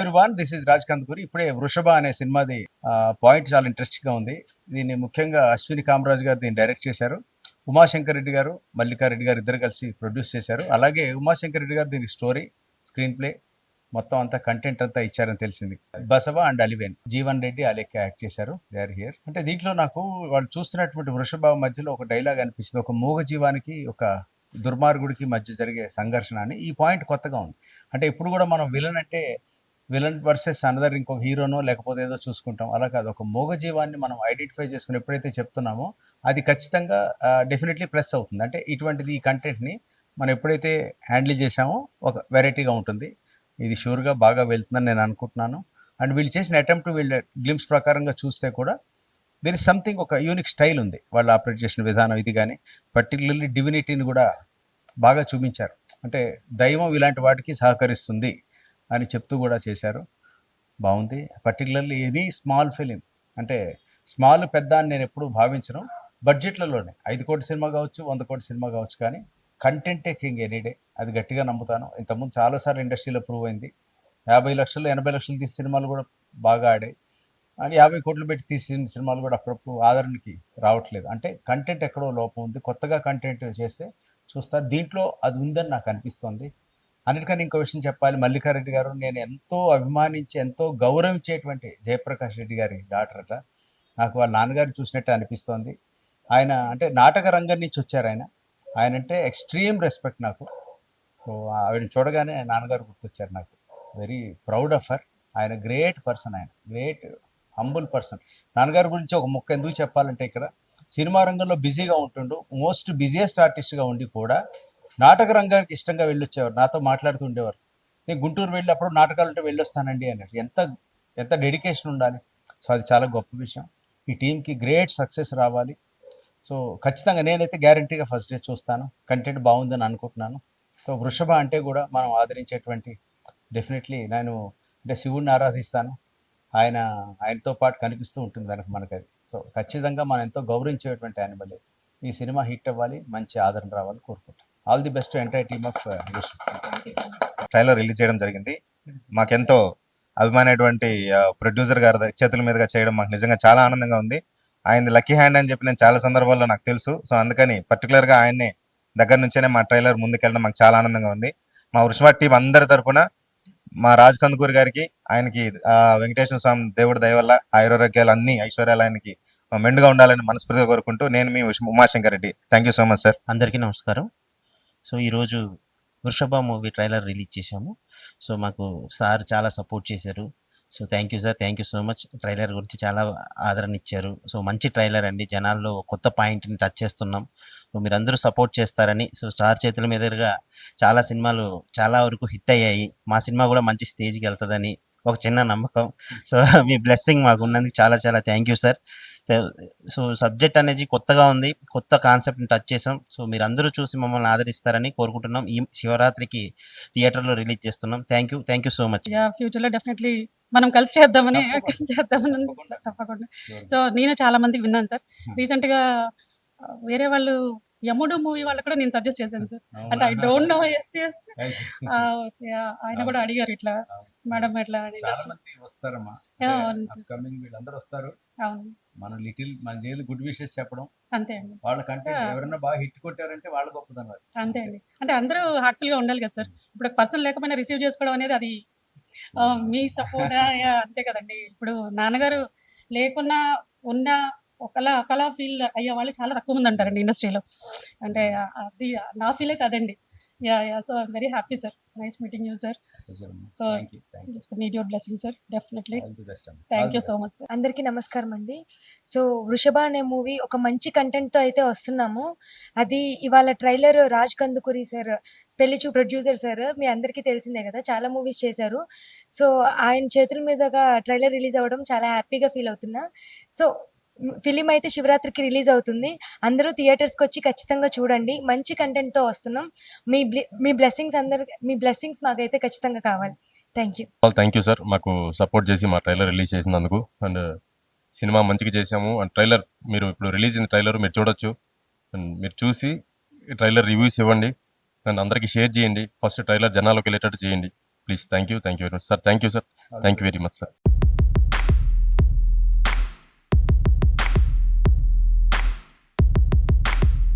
Everyone, this is Raj Kandukuri. ఇప్పుడే 'వృషభ' అనే సినిమాది పాయింట్ చాలా ఇంట్రెస్టింగ్గా ఉంది. దీన్ని ముఖ్యంగా అశ్విని కామరాజ్ గారు దీన్ని డైరెక్ట్ చేశారు. ఉమాశంకర్ రెడ్డి గారు, మల్లికా రెడ్డి గారు ఇద్దరు కలిసి ప్రొడ్యూస్ చేశారు. అలాగే ఉమాశంకర్ రెడ్డి గారు దీనికి స్టోరీ, స్క్రీన్ ప్లే మొత్తం అంతా కంటెంట్ అంతా ఇచ్చారని తెలిసింది. బసవ అండ్ అలివేన్, జీవన్ రెడ్డి, అలేఖ్య యాక్ట్ చేశారు. They are here. అంటే దీంట్లో నాకు వాళ్ళు చూస్తున్నటువంటి 'వృషభ' మధ్యలో ఒక డైలాగ్ అనిపిస్తుంది. ఒక మూగ జీవానికి, ఒక దుర్మార్గుడికి మధ్య జరిగే సంఘర్షణ అని. ఈ పాయింట్ కొత్తగా ఉంది. అంటే ఇప్పుడు కూడా మనం విలన్ అంటే విలన్ వర్సెస్ అనదర్ ఇంకొక హీరోనో లేకపోతే ఏదో చూసుకుంటాం. అలా కాదు, ఒక మూగ జీవాన్ని మనం ఐడెంటిఫై చేసుకుని ఎప్పుడైతే చెప్తున్నామో అది ఖచ్చితంగా డెఫినెట్లీ ప్లస్ అవుతుంది. అంటే ఇటువంటిది ఈ కంటెంట్ని మనం ఎప్పుడైతే హ్యాండిల్ చేసామో ఒక వెరైటీగా ఉంటుంది. ఇది షూర్గా బాగా వెళ్తుందని నేను అనుకుంటున్నాను. అండ్ వీళ్ళు చేసిన అటెంప్ట్, వీళ్ళ గ్లిమ్స్ ప్రకారంగా చూస్తే కూడా దేర్ ఇస్ సంథింగ్, ఒక యూనిక్ స్టైల్ ఉంది వాళ్ళు ఆపరేట్ చేసిన విధానం. ఇది కానీ పర్టికులర్లీ డివినిటీని కూడా బాగా చూపించారు. అంటే దైవం ఇలాంటి వాటికి సహకరిస్తుంది అని చెప్తూ కూడా చేశారు. బాగుంది. పర్టికులర్లీ ఎనీ స్మాల్ ఫిలిం, అంటే స్మాల్ పెద్ద అని నేను ఎప్పుడు భావించను. బడ్జెట్లలోనే 5 కోట్ల సినిమా కావచ్చు, 100 కోట్ల సినిమా కావచ్చు, కానీ కంటెంటే కింగ్ ఎనీ డే. అది గట్టిగా నమ్ముతాను. ఇంతకుముందు చాలాసార్లు ఇండస్ట్రీలో ప్రూవ్ అయింది. 50 లక్షలు 80 లక్షలు తీసిన సినిమాలు కూడా బాగా ఆడాయి. అని 50 కోట్లు పెట్టి తీసిన సినిమాలు కూడా అప్పుడప్పుడు ఆదరణకి రావట్లేదు. అంటే కంటెంట్ ఎక్కడో లోపం ఉంది. కొత్తగా కంటెంట్ చేస్తే చూస్తారు. దీంట్లో అది ఉందని నాకు అనిపిస్తుంది. అన్నిటికన్నా ఇంకో విషయం చెప్పాలి. మల్లికారెడ్డి గారు నేను ఎంతో అభిమానించి, ఎంతో గౌరవించేటువంటి జయప్రకాష్ రెడ్డి గారి డాటర్ అట. నాకు వాళ్ళ నాన్నగారు చూసినట్టు అనిపిస్తోంది. ఆయన అంటే నాటక రంగం నుంచి వచ్చారు ఆయన. ఆయన అంటే ఎక్స్ట్రీమ్ రెస్పెక్ట్ నాకు. సో ఆవిడని చూడగానే నాన్నగారు గుర్తొచ్చారు నాకు. Very proud of her. ఆయన గ్రేట్ పర్సన్, ఆయన గ్రేట్ హంబుల్ పర్సన్. నాన్నగారి గురించి ఒక ముక్క ఎందుకు చెప్పాలంటే, ఇక్కడ సినిమా రంగంలో బిజీగా ఉంటుండు, మోస్ట్ బిజియెస్ట్ ఆర్టిస్ట్గా ఉండి కూడా నాటక రంగానికి ఇష్టంగా వెళ్ళొచ్చేవారు. నాతో మాట్లాడుతూ ఉండేవారు. నేను గుంటూరు వెళ్ళి అప్పుడు నాటకాలు ఉంటే వెళ్ళొస్తానండి అన్నారు. ఎంత ఎంత డెడికేషన్ ఉండాలి. సో అది చాలా గొప్ప విషయం. ఈ టీంకి గ్రేట్ సక్సెస్ రావాలి. సో ఖచ్చితంగా నేనైతే గ్యారంటీగా ఫస్ట్ డే చూస్తాను. కంటెంట్ బాగుందని అనుకుంటున్నాను. సో 'వృషభ' అంటే కూడా మనం ఆదరించేటువంటి, డెఫినెట్లీ నేను అంటే శివుడిని ఆరాధిస్తాను. ఆయనతో పాటు కనిపిస్తూ ఉంటుంది వెనక మనకది. సో ఖచ్చితంగా మనం ఎంతో గౌరవించేటువంటి యానిమల్. ఈ సినిమా హిట్ అవ్వాలి, మంచి ఆదరణ రావాలి కోరుకుంటాం. All the best to entire team of trailer release చేయడం జరిగింది. మాకెంతో అభిమానమైనటువంటి ప్రొడ్యూసర్ గారి చేతుల మీదుగా చేయడం మాకు నిజంగా చాలా ఆనందంగా ఉంది. ఆయనది లక్కీ హ్యాండ్ అని చెప్పి నేను చాలా సందర్భాల్లో నాకు తెలుసు. సో అందుకని పర్టికులర్గా ఆయన్నే దగ్గర నుంచేనే మా ట్రైలర్ ముందుకెళ్ళడం మాకు చాలా ఆనందంగా ఉంది. మా 'వృషభ' టీం అందరి తరపున మా రాజ్ కందుకూరి గారికి, ఆయనకి వెంకటేశ్వర స్వామి దేవుడి దయ వల్ల ఆయురారోగ్యాలు అన్ని ఐశ్వర్యాలు ఆయనకి మెండుగా ఉండాలని మనస్ఫూర్తిగా కోరుకుంటూ, నేను మీ Umashankar Reddy. Thank you so much sir. అందరికీ నమస్కారం. సో ఈరోజు 'వృషభ' మూవీ ట్రైలర్ రిలీజ్ చేశాము. సో మాకు సార్ చాలా సపోర్ట్ చేశారు. So thank you sir, thank you so much. Trailer గురించి చాలా ఆదరణ ఇచ్చారు. సో మంచి ట్రైలర్ అండి, జనాల్లో కొత్త పాయింట్ని టచ్ చేస్తున్నాం. సో మీరందరూ సపోర్ట్ చేస్తారని, సో సార్ చేతుల మీదుగా చాలా సినిమాలు చాలా వరకు హిట్ అయ్యాయి. మా సినిమా కూడా మంచి స్టేజ్కి వెళ్తుందని ఒక చిన్న నమ్మకం. సో మీ బ్లెస్సింగ్ మాకు ఉన్నందుకు చాలా చాలా thank you sir. So subject అనేది కొత్తగా ఉంది, కొత్త కాన్సెప్ట్ని టచ్ చేసాం. సో మీరందరూ చూసి మమ్మల్ని ఆదరిస్తారని కోరుకుంటున్నాం. ఈ శివరాత్రికి థియేటర్లో రిలీజ్ చేస్తున్నాం. Thank you so much. ఫ్యూచర్లో డెఫినెట్లీ మనం కలిసి చేద్దామని తప్పకుండా. సో నేను చాలా మందికి విన్నాను సార్. రీసెంట్గా వేరే వాళ్ళు యముడు మూవీ వాళ్ళకి కూడా నేను సజెస్ట్ చేశాను సార్. అంటే ఐ డోంట్ నో. ఎస్ ఆయన కూడా అడిగారు ఇట్లా మేడం ఎట్లా అని. వస్తారమ్మా, వీళ్ళందరూ వస్తారు. అవును, మన జైలు గుడ్ విషెస్ చెప్పడం అంతే అండి. వాళ్ళకంటే ఎవరైనా బాగా హిట్ కొట్టారంటే వాళ్ళ గొప్పదన్నమాట. అంతే అండి. అంటే అందరూ హార్ట్ఫుల్ గా ఉండాలి కదా సార్. ఇప్పుడు పర్సన్ లేకపోయినా రిసీవ్ చేసుకోవడం అనేది అది మీ సపోర్ట్ అంతే కదండి. ఇప్పుడు నాన్నగారు లేకున్నా ఉన్నా ఒకలా ఫీల్ అయ్యే వాళ్ళు చాలా తక్కువ మంది అంటారండి ఇండస్ట్రీలో. అంటే అది నా ఫీల్ అయితే అదండి. So I'm very happy sir. Nice meeting you sir. So need your blessing sir. Definitely. Thank you so much sir. అందరికీ నమస్కారం అండి. సో 'వృషభ' అనే మూవీ ఒక మంచి కంటెంట్తో అయితే వస్తున్నాము. అది ఇవాళ ట్రైలర్ రాజ్ కందుకూరి సార్, పెళ్లిచూ ప్రొడ్యూసర్ సార్, మీ అందరికీ తెలిసిందే కదా, చాలా మూవీస్ చేశారు. సో ఆయన చేతుల మీదుగా ట్రైలర్ రిలీజ్ అవ్వడం చాలా హ్యాపీగా ఫీల్ అవుతున్నా. సో ఫిలిం అయితే శివరాత్రికి రిలీజ్ అవుతుంది. అందరూ థియేటర్స్కి వచ్చి ఖచ్చితంగా చూడండి. మంచి కంటెంట్తో వస్తున్నాం. మీ బ్లెస్సింగ్స్ మాకైతే ఖచ్చితంగా కావాలి. థ్యాంక్ యూ సార్, మాకు సపోర్ట్ చేసి మా ట్రైలర్ రిలీజ్ చేసినందుకు. అండ్ సినిమా మంచిగా చేసాము. అండ్ ట్రైలర్ మీరు ఇప్పుడు రిలీజ్ అయిన ట్రైలర్ మీరు చూడొచ్చు. అండ్ మీరు చూసి ట్రైలర్ రివ్యూస్ ఇవ్వండి. అండ్ అందరికీ షేర్ చేయండి. ఫస్ట్ ట్రైలర్ జనాల్లోకి వెళ్ళేటట్టు చేయండి. Please thank you very much sir. Thank you sir. Thank you very much sir.